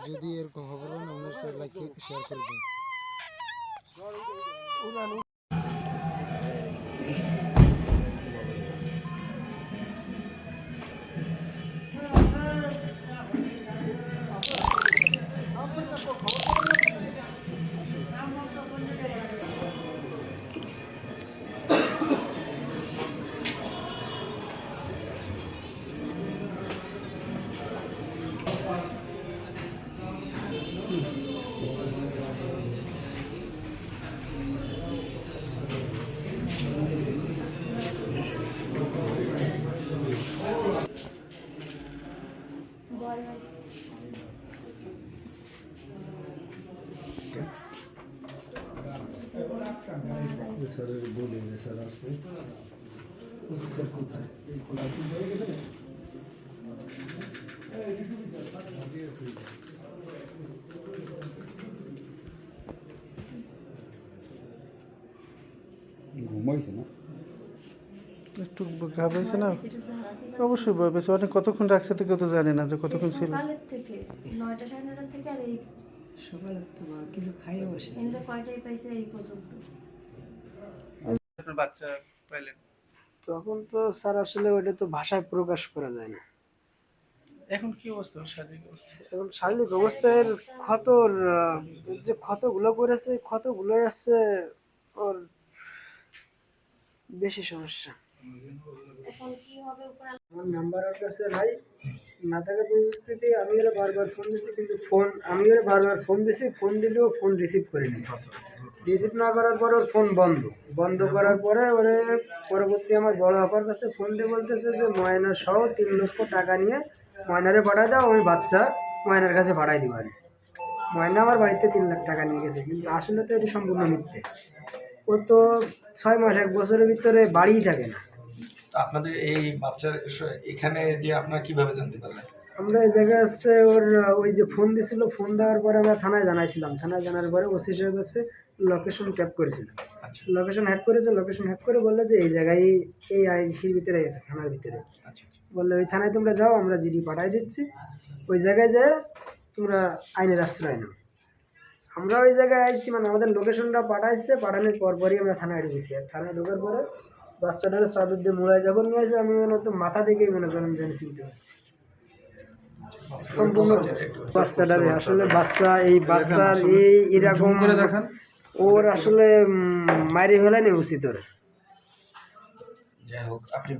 যদি এরকম খবর হয় অন্যের সাথে লাইক শেয়ার করে দিন। স্যার বলে যে স্যার আসছে স্যার কোথায় ঘুমাইছে না একটু ঘাবড়াইছে না অবশ্যই ভয় পেয়েছে অনেক কতক্ষণ রাখছে তো কেউ তো জানে না যে কতক্ষণ ছিল সকালের থেকে 9টা 9:30 থেকে আর এই সকালে তো কিছু খাইয়ে বসে এনটা কয়টায় পাইছে এই পর্যন্ত। আপনার বাচ্চা পাইলেন তখন তো স্যার আসলে ওটা তো ভাষায় প্রকাশ করা যায় না। এখন কি অবস্থা শারীরিক অবস্থা? এখন শারীরিক অবস্থার ক্ষতর যে ক্ষতগুলো করেছে ক্ষতগুলোই আছে ওর বেশি সমস্যা। এখন কি হবে উপর আমার নাম্বার ওর কাছে নাই, না থাকার পরিস্থিতিতে আমি ওরা বারবার ফোন দিছি, কিন্তু আমি ওরা বারবার ফোন দিছি, ফোন দিলেও ফোন রিসিভ করিনি। রিসিভ না করার পর ওর ফোন বন্ধ করার পরে ওরে পরবর্তী আমার বড় আপার কাছে ফোন দিয়ে বলতেছে যে ময়না সহ 3 লক্ষ টাকা নিয়ে ময়নারে পাঠায় দাও, আমি বাচ্চা ময়নার কাছে পাঠাই দিব। ময়না আমার বাড়িতে 3 লাখ টাকা নিয়ে গেছে, কিন্তু আসলে তো এটি সম্পূর্ণ মিথ্যে। ও তো 6 মাস 1 বছরের ভিতরে বাড়িই থাকে না। আপনাদের এই বাচ্চার এখানে যে আপনারা কিভাবে জানতে পারলেন? আমরা এই জায়গায় আসছে ওর ওই যে ফোন দিছিল, ফোন দেওয়ার পরে আমরা থানায় জানাইছিলাম, থানায় জানার পরে ওসি সাহেব কাছে লোকেশন ট্যাপ করেছিল। আচ্ছা লোকেশন হ্যাক করে বললো যে এই জায়গায় এই আইসির ভিতরে আছে, থানার ভিতরে। আচ্ছা বললে ওই থানায় তোমরা যাও, আমরা জিডি পাঠাই দিচ্ছি, ওই জায়গায় যেয়ে তোমরা আইনের আশ্রয় নাও। আমরা ওই জায়গায় আইছি, মানে আমাদের লোকেশনটা পাঠাইছে, পাঠানোর পরপরই আমরা থানায় ঢুকেছি। আর থানায় ঢোকার পরে বাচ্চাটার চাদর দিয়ে মোড়ায় যখন নিয়ে আসে, আমি মনে তো মাথা দেখেই মনে করেন যে আমি চিনতে পারছি সম্পূর্ণ বাচ্চাটারে। আসলে বাচ্চার এরকম ওর আসলে মারি ফেলাই নেই উচিত। ওর যাই হোক আপনি